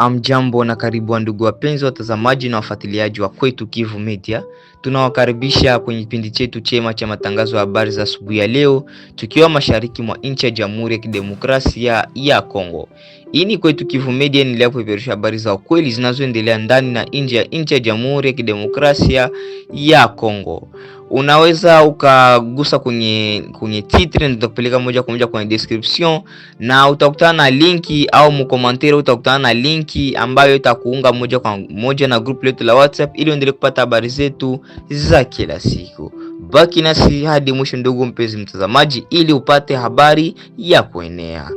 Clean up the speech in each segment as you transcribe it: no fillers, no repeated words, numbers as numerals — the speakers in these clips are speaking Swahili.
Amjambo na karibu ndugu wapenzi watazamaji na wafuatiliaji wa Kwetu Kivu Media. Tunawakaribisha kwenye kipindi chetu chema cha matangazo ya habari za asubuhi ya leo, tukiwa mashariki mwa nchi ya Jamhuri ya Kidemokrasia ya Kongo. Hii ni Kwetu Kivu Media, ni leo kupeperusha habari za ukweli zinazoendelea ndani na nje ya nchi ya Jamhuri ya Kidemokrasia ya Kongo. Unaweza ukagusa kwenye titre, nitakupeleka moja kwa moja kwenye description na utakutana na linki au mkomentari utakutana na linki ambayo itakuunga moja kwa moja na group letu la WhatsApp ili uendelee kupata habari zetu za kila siku. Baki nasi hadi mwisho ndugu mpenzi mtazamaji, ili upate habari ya kuenea.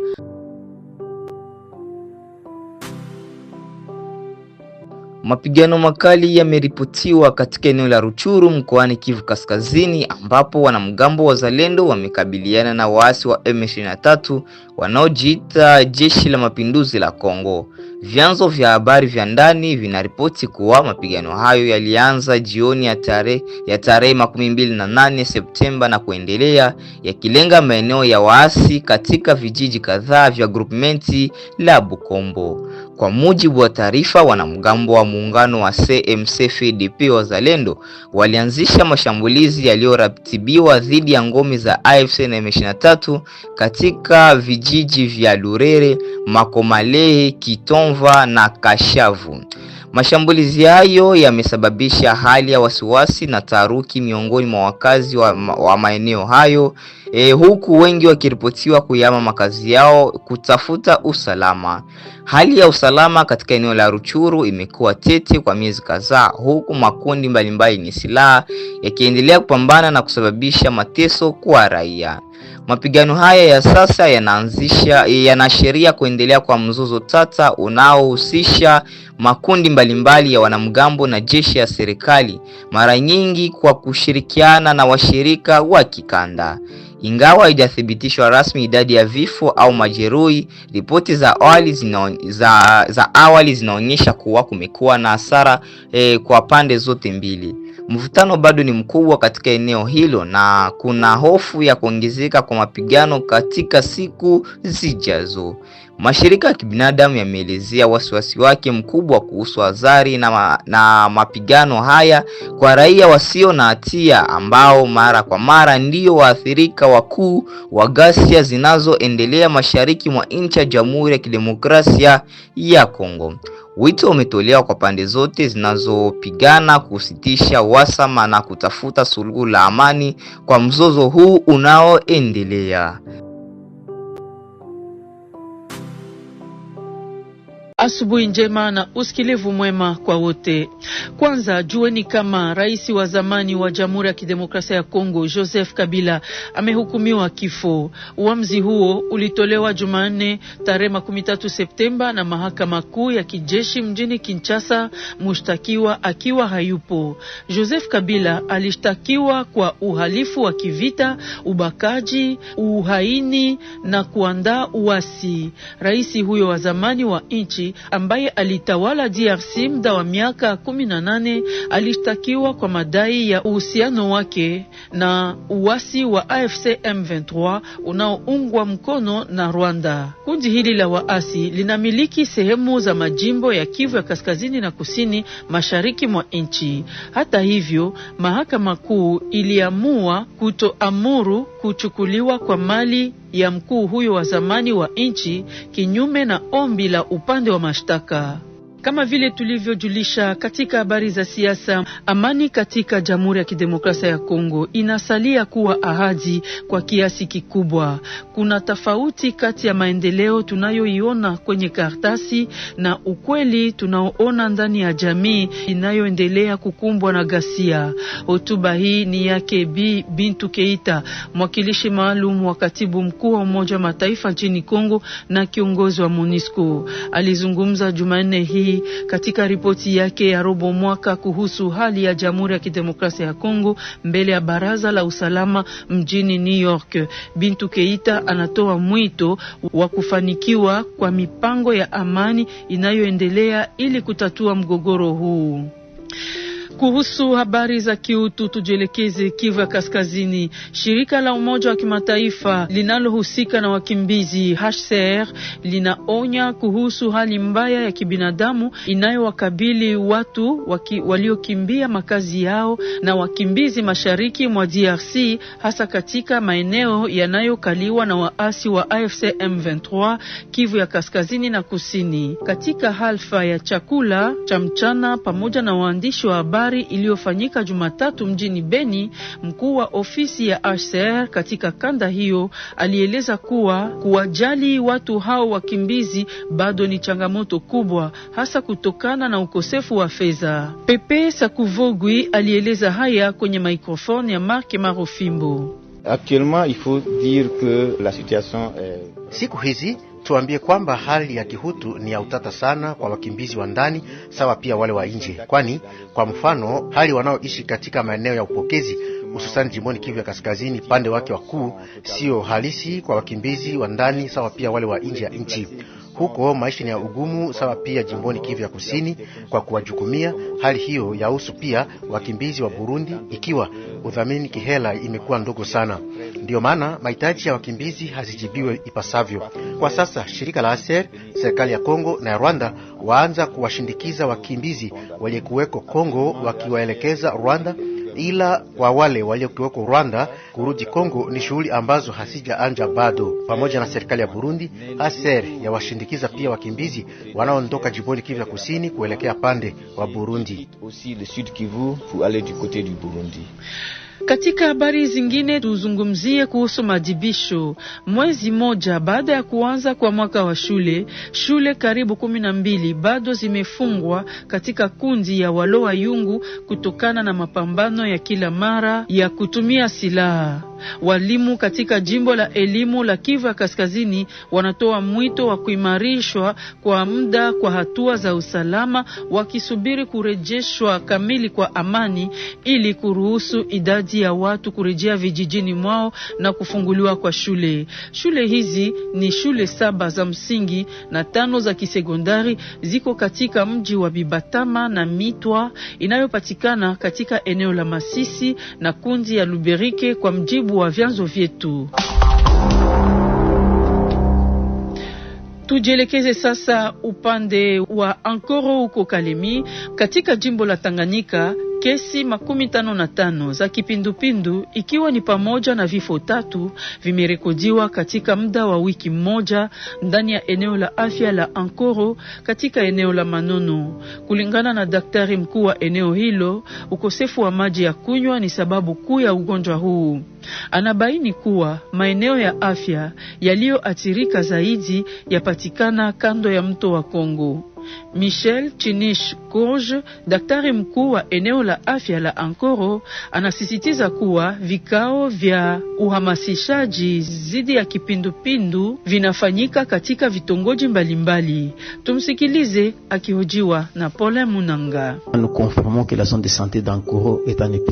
Mapigano makali yameripotiwa katika eneo la Ruchuru mkoani Kivu Kaskazini, ambapo wanamgambo wa Zalendo wamekabiliana na waasi wa M23 wanaojiita Jeshi la Mapinduzi la Kongo. Vyanzo vya habari vya ndani vinaripoti kuwa mapigano hayo yalianza jioni ya tarehe 28 Septemba na kuendelea, yakilenga maeneo ya waasi katika vijiji kadhaa vya groupmenti la Bukombo. Kwa mujibu wa taarifa, wanamgambo wa muungano wa CMC-FDP wa Zalendo walianzisha mashambulizi yaliyoratibiwa dhidi ya ngome za AFC na M23 katika vijiji vya Lurere, Makomalehe, Kitomva na Kashavu. Mashambulizi hayo yamesababisha hali ya wasiwasi na taharuki miongoni mwa wakazi wa maeneo hayo, huku wengi wakiripotiwa kuyama makazi yao kutafuta usalama. Hali ya usalama katika eneo la Ruchuru imekuwa tete kwa miezi kadhaa, huku makundi mbalimbali yenye silaha yakiendelea kupambana na kusababisha mateso kwa raia. Mapigano haya ya sasa yanaashiria kuendelea kwa mzozo tata unaohusisha makundi mbalimbali ya wanamgambo na jeshi ya serikali, mara nyingi kwa kushirikiana na washirika wa kikanda. Ingawa haijathibitishwa rasmi idadi ya vifo au majeruhi, ripoti za awali zinaonyesha kuwa kumekuwa na hasara kwa pande zote mbili. Mvutano bado ni mkubwa katika eneo hilo na kuna hofu ya kuongezeka kwa mapigano katika siku zijazo. Mashirika ya kibinadamu yameelezea wasiwasi wake mkubwa kuhusu athari na mapigano haya kwa raia wasio na hatia, ambao mara kwa mara ndio waathirika wakuu wa ghasia zinazoendelea mashariki mwa nchi ya Jamhuri ya Kidemokrasia ya Kongo. Wito umetolewa kwa pande zote zinazopigana kusitisha uhasama na kutafuta suluhu la amani kwa mzozo huu unaoendelea. Asubuhi njema na usikilivu mwema kwa wote. Kwanza jueni kama rais wa zamani wa Jamhuri ya Kidemokrasia ya Kongo Joseph Kabila amehukumiwa kifo. Uamuzi huo ulitolewa Jumanne tarehe 13 Septemba na mahakama kuu ya kijeshi mjini Kinshasa, mshtakiwa akiwa hayupo. Joseph Kabila alishtakiwa kwa uhalifu wa kivita, ubakaji, uhaini na kuandaa uasi. Rais huyo wa zamani wa nchi ambaye alitawala DRC muda wa miaka 18 alishtakiwa kwa madai ya uhusiano wake na uasi wa AFC M23 unaoungwa mkono na Rwanda. Kundi hili la waasi linamiliki sehemu za majimbo ya Kivu ya Kaskazini na Kusini mashariki mwa nchi. Hata hivyo, mahakama kuu iliamua kutoamuru kuchukuliwa kwa mali ya mkuu huyo wa zamani wa nchi, kinyume na ombi la upande wa mashtaka. Kama vile tulivyojulisha katika habari za siasa, amani katika Jamhuri ya Kidemokrasia ya Kongo inasalia kuwa ahadi kwa kiasi kikubwa. Kuna tofauti kati ya maendeleo tunayoiona kwenye karatasi na ukweli tunaoona ndani ya jamii inayoendelea kukumbwa na ghasia. Hotuba hii ni yake Bintu Keita, mwakilishi maalum wa katibu mkuu wa Umoja wa Mataifa nchini Kongo na kiongozi wa MONUSCO. Alizungumza Jumanne hii katika ripoti yake ya robo mwaka kuhusu hali ya Jamhuri ya Kidemokrasia ya Kongo mbele ya Baraza la Usalama mjini New York. Bintu Keita anatoa mwito wa kufanikiwa kwa mipango ya amani inayoendelea ili kutatua mgogoro huu. Kuhusu habari za kiutu, tujielekeze Kivu ya Kaskazini. Shirika la Umoja wa Kimataifa linalohusika na wakimbizi HCR linaonya kuhusu hali mbaya ya kibinadamu inayowakabili watu waliokimbia makazi yao na wakimbizi mashariki mwa DRC, hasa katika maeneo yanayokaliwa na waasi wa AFC M23 Kivu ya Kaskazini na Kusini. Katika halfa ya chakula cha mchana pamoja na waandishi wa habari iliyofanyika Jumatatu mjini Beni, mkuu wa ofisi ya HCR katika kanda hiyo alieleza kuwa kuwajali watu hao wakimbizi bado ni changamoto kubwa, hasa kutokana na ukosefu wa fedha. Pepe Sakuvogui alieleza haya kwenye microphone ya Mark Marofimbo. Actuellement, il faut dire que la situation siku hizi tuambie kwamba hali ya kihutu ni ya utata sana kwa wakimbizi wa ndani sawa pia wale wa nje, kwani kwa mfano hali wanaoishi katika maeneo ya upokezi hususan jimboni Kivu ya Kaskazini pande wake wakuu sio halisi kwa wakimbizi wa ndani sawa pia wale wa nje ya nchi. Huko maisha ni ya ugumu sawa pia jimboni Kivu ya Kusini kwa kuwajukumia. Hali hiyo yahusu pia wakimbizi wa Burundi, ikiwa udhamini kihela imekuwa ndogo sana. Ndio maana mahitaji ya wakimbizi hazijibiwe ipasavyo. Kwa sasa shirika la ASER, serikali ya Kongo na ya Rwanda waanza kuwashindikiza wakimbizi waliokuweko Kongo wakiwaelekeza Rwanda, ila kwa wale waliokuweko Rwanda kurudi Kongo ni shughuli ambazo hasijaanza bado. Pamoja na serikali ya Burundi, ASER yawashindikiza pia wakimbizi wanaoondoka jimboni Kivu ya Kusini kuelekea pande wa Burundi. Aussi le Sud Kivu pour aller du côté du Burundi. Katika habari zingine tuzungumzie kuhusu madibisho. Mwezi moja baada ya kuanza kwa mwaka wa shule karibu 12 bado zimefungwa katika kundi ya Waloa Yungu kutokana na mapambano ya kila mara ya kutumia silaha. Walimu katika jimbo la elimu la Kivu ya Kaskazini wanatoa mwito wa kuimarishwa kwa muda kwa hatua za usalama, wakisubiri kurejeshwa kamili kwa amani ili kuruhusu idadi ya watu kurejea vijijini mwao na kufunguliwa kwa shule. Shule hizi ni shule 7 za msingi na 5 za kisekondari, ziko katika mji wa Bibatama na Mitwa inayopatikana katika eneo la Masisi na kundi ya Luberike kwa mjibu wa vyanzo vyetu. Tujielekeze sasa upande wa Ankoro huko Kalemi katika jimbo la Tanganyika. Kesi 55 za kipindupindu ikiwa ni pamoja na vifo 3 vimerekodiwa katika muda wa wiki moja ndani ya eneo la afya la Ankoro katika eneo la Manono. Kulingana na daktari mkuu wa eneo hilo, ukosefu wa maji ya kunywa ni sababu kuu ya ugonjwa huu. Anabaini kuwa maeneo ya afya yaliyoathirika zaidi yapatikana kando ya mto wa Kongo. Michel Chinish Courge, daktari mkuu wa eneo la afya la Ankoro, anasisitiza kuwa vikao vya uhamasishaji zidi ya kipindupindu vinafanyika katika vitongoji mbalimbali. Tumsikilize akihojiwa na Pole Munanga.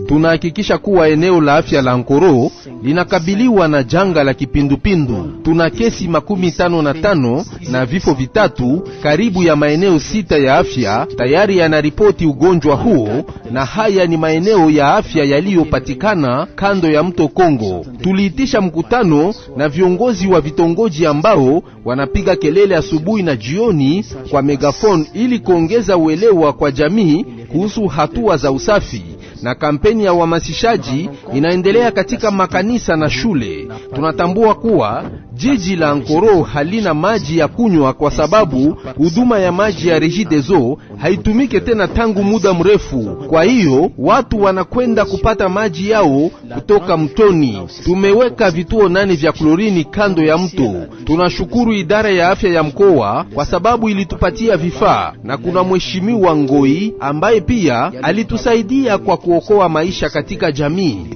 Tunahakikisha kuwa eneo la afya la Ankoro linakabiliwa na janga la kipindupindu. Tuna kesi 55 na vifo 3 karibu ya maeneo 6 ya afya tayari yanaripoti ugonjwa huo, na haya ni maeneo ya afya yaliyopatikana kando ya mto Kongo. Tuliitisha mkutano na viongozi wa vitongoji ambao wanapiga kelele asubuhi na jioni kwa megafon ili kuongeza uelewa kwa jamii kuhusu hatua za usafi, na kampeni ya uhamasishaji inaendelea katika makanisa na shule. Tunatambua kuwa jiji la Ankoro halina maji ya kunywa kwa sababu huduma ya maji ya Regideso haitumike tena tangu muda mrefu. Kwa hiyo watu wanakwenda kupata maji yao kutoka mtoni. Tumeweka vituo 8 vya klorini kando ya mto. Tunashukuru idara ya afya ya mkoa kwa sababu ilitupatia vifaa, na kuna mheshimiwa Ngoi ambaye pia alitusaidia kwa kuokoa maisha katika jamii.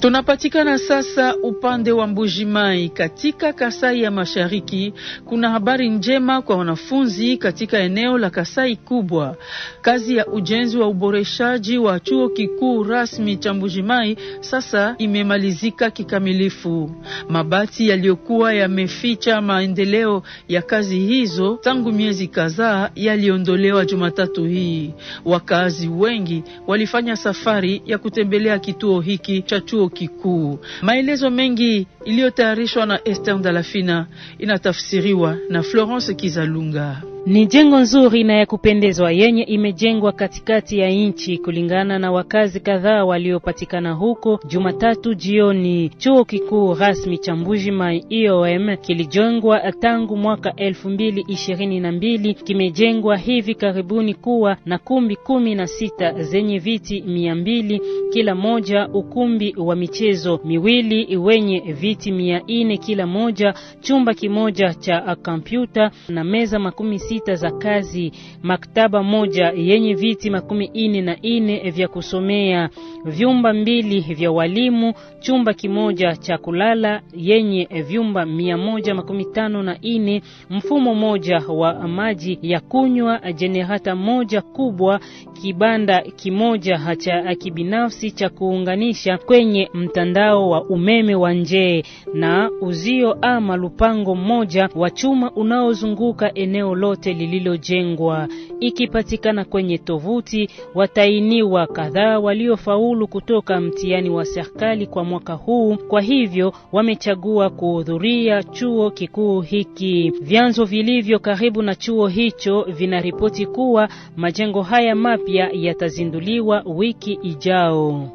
Tunapatikana sasa upande wa Mbujimai katika Kasai ya Mashariki. Kuna habari njema kwa wanafunzi katika eneo la Kasai kubwa. Kazi ya ujenzi wa uboreshaji wa chuo kikuu rasmi cha Mbujimai sasa imemalizika kikamilifu. Mabati yaliyokuwa yameficha maendeleo ya kazi hizo tangu miezi kadhaa yaliondolewa Jumatatu hii. Wakazi wengi walifanya safari ya kutembelea kituo hiki cha chuo kikuu. Maelezo mengi iliyotayarishwa na Esther Ndalafina inatafsiriwa na Florence Kizalunga. Ni jengo nzuri na ya kupendezwa yenye imejengwa katikati ya nchi kulingana na wakazi kadhaa waliopatikana huko Jumatatu jioni. Chuo kikuu rasmi cha Mbujimai IOM kilijengwa tangu mwaka 2022, kimejengwa hivi karibuni kuwa na kumbi 16 zenye viti 200 kila moja, ukumbi wa michezo miwili wenye viti 400 kila moja, chumba kimoja cha kompyuta na meza 16 za kazi, maktaba moja yenye viti 44 vya kusomea, vyumba 2 vya walimu, chumba kimoja cha kulala yenye vyumba 154, mfumo moja wa maji ya kunywa, jenerata moja kubwa, kibanda kimoja cha kibinafsi cha kuunganisha kwenye mtandao wa umeme wa nje, na uzio ama lupango moja wa chuma unaozunguka eneo lote lililojengwa. Ikipatikana kwenye tovuti, watainiwa kadhaa waliofaulu kutoka mtihani wa serikali kwa mwaka huu, kwa hivyo wamechagua kuhudhuria chuo kikuu hiki. Vyanzo vilivyo karibu na chuo hicho vinaripoti kuwa majengo haya mapya yatazinduliwa wiki ijao.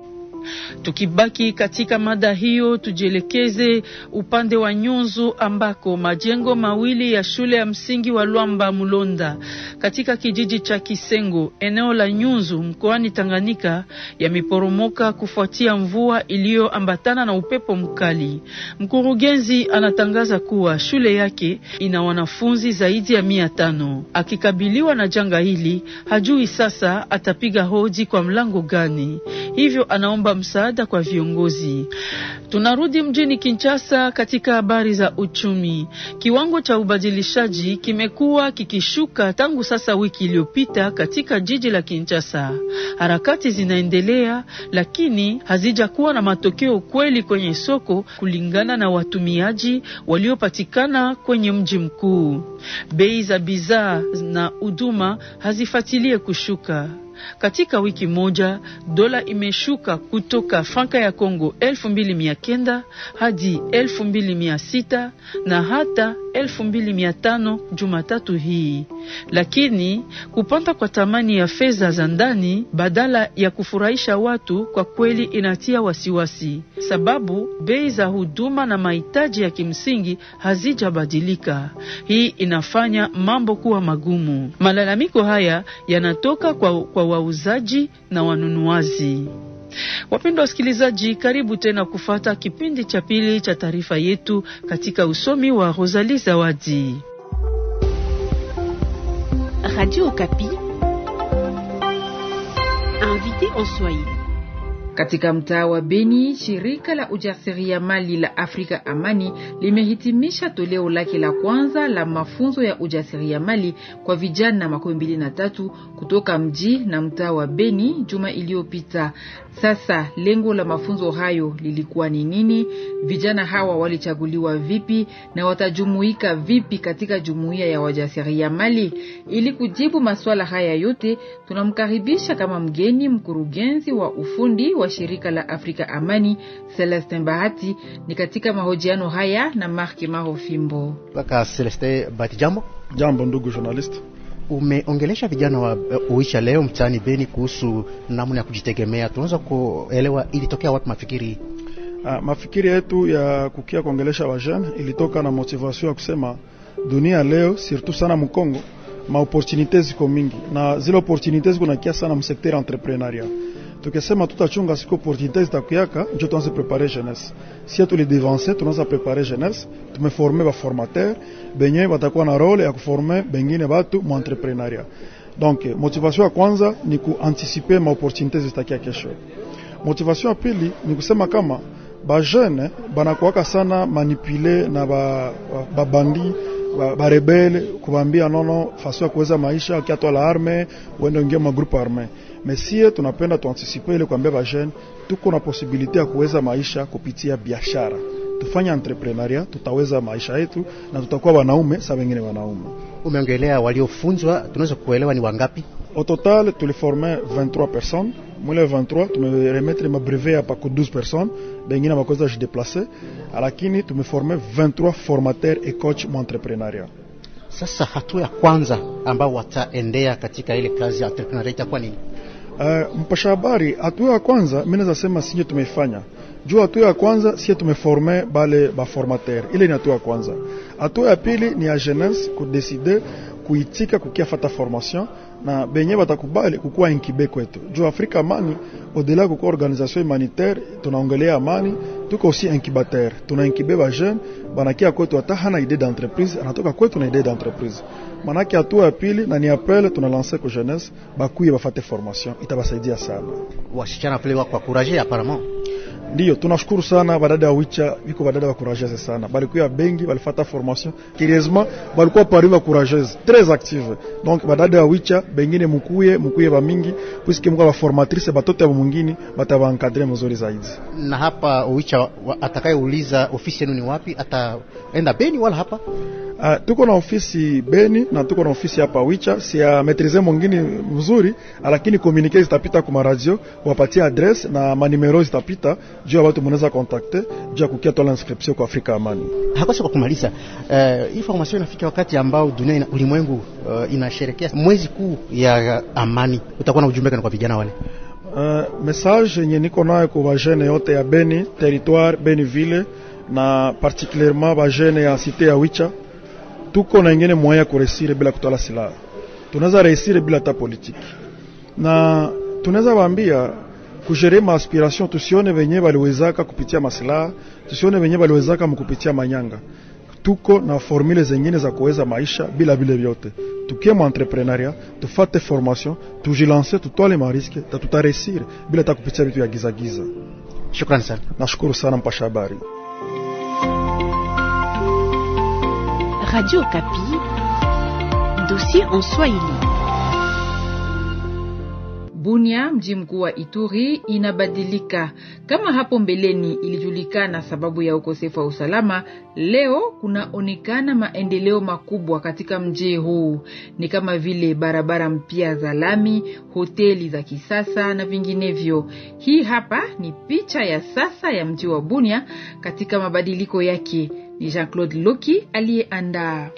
Tukibaki katika mada hiyo, tujielekeze upande wa Nyunzu ambako majengo mawili ya shule ya msingi wa Luamba Mulonda katika kijiji cha Kisengo, eneo la Nyunzu mkoani Tanganyika, yameporomoka kufuatia mvua iliyoambatana na upepo mkali. Mkurugenzi anatangaza kuwa shule yake ina wanafunzi zaidi ya 500. Akikabiliwa na janga hili, hajui sasa atapiga hoji kwa mlango gani. Hivyo anaomba msaada kwa viongozi. Tunarudi mjini Kinshasa katika habari za uchumi. Kiwango cha ubadilishaji kimekuwa kikishuka tangu sasa wiki iliyopita katika jiji la Kinshasa. Harakati zinaendelea lakini hazijakuwa na matokeo kweli kwenye soko kulingana na watumiaji waliopatikana kwenye mji mkuu. Bei za bidhaa na huduma hazifuatilie kushuka. Katika wiki moja, dola imeshuka kutoka franka ya Kongo 2900 hadi 2600 na hata 2500 Jumatatu hii. Lakini kupanda kwa thamani ya fedha za ndani badala ya kufurahisha watu kwa kweli inatia wasiwasi, sababu bei za huduma na mahitaji ya kimsingi hazijabadilika. Hii inafanya mambo kuwa magumu. Malalamiko haya yanatoka kwa wauzaji na wanunuaji. Wapendwa wasikilizaji, karibu tena kufata kipindi cha pili cha taarifa yetu katika usomi wa Rosalie Zawadi. Radio Okapi, invité en Swahili. Katika mtaa wa Beni, shirika la ujasiriamali la Afrika Amani limehitimisha toleo lake la kwanza la mafunzo ya ujasiriamali kwa vijana 23 kutoka mji na mtaa wa Beni juma iliyopita. Sasa lengo la mafunzo hayo lilikuwa ni nini? Vijana hawa walichaguliwa vipi na watajumuika vipi katika jumuiya ya wajasiriamali? Ili kujibu maswala haya yote, tunamkaribisha kama mgeni mkurugenzi wa ufundi wa shirika la Afrika Amani, Celestin Bahati. Ni katika mahojiano haya na Mark Marofimbo. Kaka Celestin Bahati, jambo. Jambo ndugu journalist. Umeongelesha vijana wa uisha leo mtaani Beni kuhusu namna ya kujitegemea. Tunaweza kuelewa ilitokea wapi mafikiri? Mafikiri yetu ya kukia kuongelesha wajana ilitoka na motivation ya kusema dunia leo surtout sana mkongo ma opportunities ziko mingi na zile opportunities kuna kia sana msekter entrepreneuriat. Tukisema tutachunga siku opportunities zitakuyaka, ndio tuanze préparer jeunesse. Si tu les devancer, tunaanza préparer jeunesse, tumeformer ba formateur, benye batakuwa na role ya kuformer bengine batu mu entrepreneuriat. Donc motivation ya kwanza ni kuanticiper ma opportunities zitakia kesho. Motivation ya pili ni kusema kama ba jeune banakuwaka sana manipule na ba bandi ba rebelle kubambia nono faso ya kuweza maisha kiato la arme wende ingia ma groupe arme. Mesie tunapenda tuanticiper ile kuambia ba jeune tuko na possibility ya kuweza maisha kupitia biashara. Tufanya entrepreneuria, tutaweza maisha yetu na tutakuwa wanaume sa wengine wanaume. Umeongelea waliofunzwa, tunaweza kuelewa ni wangapi? Au total tuliforme 23 personnes. Mwile 23 tumeremettre ma brevet hapa kwa 12 personnes, bengine bakoza je déplacer, lakini tumeforme 23 formateurs et coach mu entrepreneuria. Sasa hatua ya kwanza ambao wataendea katika ile kazi ya entrepreneuria itakuwa nini? Mpasha habari, hatua ya kwanza mimi naweza sema sisi tumefanya. Juu hatua ya kwanza sisi tumeforme bale ba formateur. Ile ni hatua ya kwanza. Hatua ya pili ni ya jeunesse kudecide kuitika kukiafata formation na benye batakubali kukuwa incube kwetu. Juu Afrika Amani au-delà kukuwa organisation humanitaire, tunaongelea amani, tuko aussi incubateur. Tuna incube ba jeune, banakia kwetu hata hana idée d'entreprise, anatoka kwetu na idée d'entreprise. Manaki hatua ya pili na ni appel tunalancer kwa jeunesse bakuye bafate formation, itabasaidia sana. Wasichana pale wako encourager apparemment. Ndiyo, tunashukuru sana badada wa Wicha, biko badada wa courageuse sana. Balikuwa bengi, balifata formation. Curieusement, balikuwa pariwa courageuse, très active. Donc badada wa Wicha, bengine mukuye ba mingi, puisque mko ba formatrice batoto ya mwingine, bataba encadrer mzuri zaidi. Na hapa Wicha atakayeuliza ofisi yenu ni wapi? Ataenda Beni wala hapa? Tuko na ofisi Beni na tuko na ofisi hapa Wicha. Si ya maîtriser mwingine mzuri, lakini communiquer zitapita kwa radio, wapatie adresse na manimero zitapita. Juu watu mnaweza contacter, juu kukia tola inscription kwa Afrika Amani. Hakosa kwa kumaliza, hii formation inafika wakati ambao dunia ulimwengu inasherehekea mwezi kuu ya amani. Utakuwa na ujumbe gani kwa vijana wale? Message yenye niko nayo kwa vijana yote ya Beni, territoire Beni ville na particulièrement vijana ya cité ya Wicha. Tuko na ingine moya kuresire bila kutola silaha. Tunaweza resire bila ta politique. Na tunaweza waambia kujere ma aspiration, tusione wenye baliwezaka kupitia masilaha, tusione wenye baliwezaka mkupitia manyanga. Tuko na formule zingine za kuweza maisha bila vyote. Tukie mu entrepreneuria, tufate formation, tujilance, tutwale ma risque, tutaresire bila ta kupitia vitu ya giza. Shukrani sana. Nashukuru sana mpasha habari. Radio Kapi, dossier en Swahili. Bunia, mji mkuu wa Ituri, inabadilika. Kama hapo mbeleni ilijulikana sababu ya ukosefu wa usalama, leo kunaonekana maendeleo makubwa katika mji huu. Ni kama vile barabara mpya za lami, hoteli za kisasa na vinginevyo. Hii hapa ni picha ya sasa ya mji wa Bunia katika mabadiliko yake. Ni Jean-Claude Loki aliyeandaa.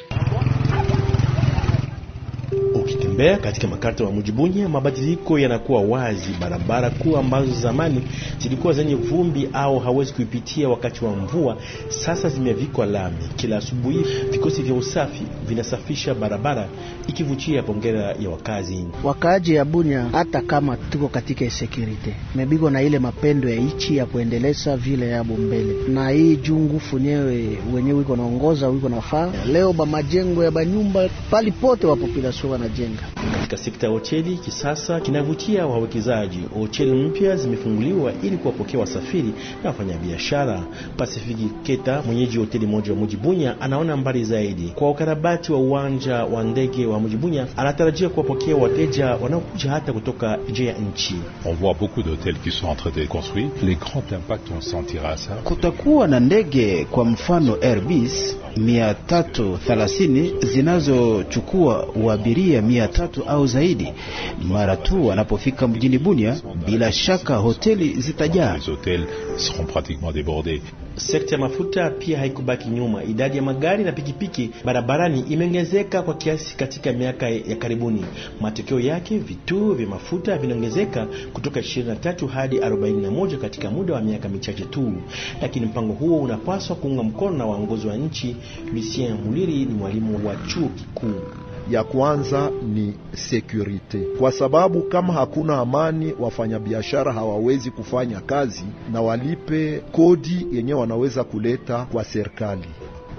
Ukitembea katika makarta wa mji Bunia, mabadiliko yanakuwa wazi. Barabara kuu ambazo zamani zilikuwa zenye vumbi au hawezi kuipitia wakati wa mvua, sasa zimevikwa lami. Kila asubuhi vikosi vya usafi vinasafisha barabara, ikivutia pongera ya wakazi. Wakaaji ya Bunia, hata kama tuko katika insecurity, mebigo na ile mapendo ya ichi ya kuendeleza vile ya mbele. Na hii jungufu wenyewe iko naongoza, wiko nafaa. Leo ba majengo ya banyumba pali pote wa population wanajenga. Katika sekta ya hoteli kisasa kinavutia wawekezaji. Hoteli mpya zimefunguliwa ili kuwapokea wasafiri na wafanyabiashara. Pasifiki Keta, mwenyeji hoteli moja wa mji Bunia, anaona mbali zaidi. Kwa ukarabati wa uwanja wa ndege wa mji Bunia, anatarajia kuwapokea wateja wanaokuja hata kutoka nje ya nchi. On voit beaucoup d'hôtels qui sont en train d'être construits. Les grands impacts on sentira ça. Kutakuwa na ndege kwa mfano Airbus 330 zinazochukua abiria 300 au zaidi. Mara tu wanapofika mjini Bunia, bila shaka hoteli zitajaa. Les hôtels seront pratiquement débordés. Sekta ya mafuta pia haikubaki nyuma. Idadi ya magari na pikipiki barabarani imeongezeka kwa kiasi katika miaka ya karibuni. Matokeo yake, vituo vya mafuta vinaongezeka kutoka 23 hadi 41 katika muda wa miaka michache tu. Lakini mpango huo unapaswa kuunga mkono na waongozi wa nchi. Lucien Muliri ni mwalimu wa chuo kikuu. Ya kwanza ni security, kwa sababu kama hakuna amani, wafanyabiashara hawawezi kufanya kazi na walipe kodi yenye wanaweza kuleta kwa serikali.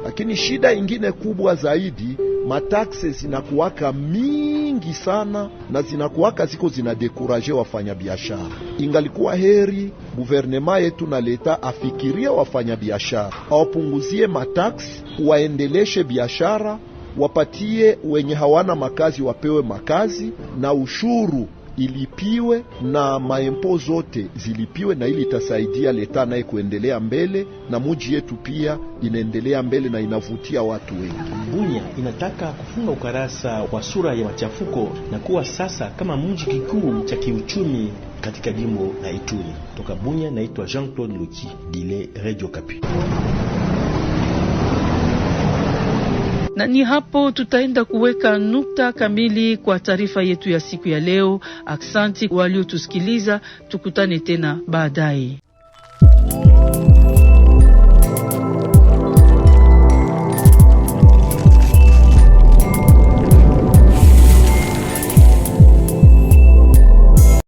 Lakini shida ingine kubwa zaidi, mataxes zinakuwaka mingi mingi sana na zinakuwaka ziko zinadekuraje wafanyabiashara. Ingalikuwa heri guvernema yetu na leta afikirie wafanyabiashara, awapunguzie mataksi, waendeleshe biashara, wapatie wenye hawana makazi wapewe makazi, na ushuru ilipiwe na maempo zote zilipiwe, na ili itasaidia leta naye kuendelea mbele, na muji yetu pia inaendelea mbele na inavutia watu wengi. Bunia inataka kufunga ukarasa wa sura ya machafuko na kuwa sasa kama mji kikuu cha kiuchumi katika jimbo la Ituri. Toka Bunia, naitwa Jean-Claude Luki Dile, Radio Kapi. Na ni hapo tutaenda kuweka nukta kamili kwa taarifa yetu ya siku ya leo. Aksanti waliotusikiliza, tukutane tena baadaye.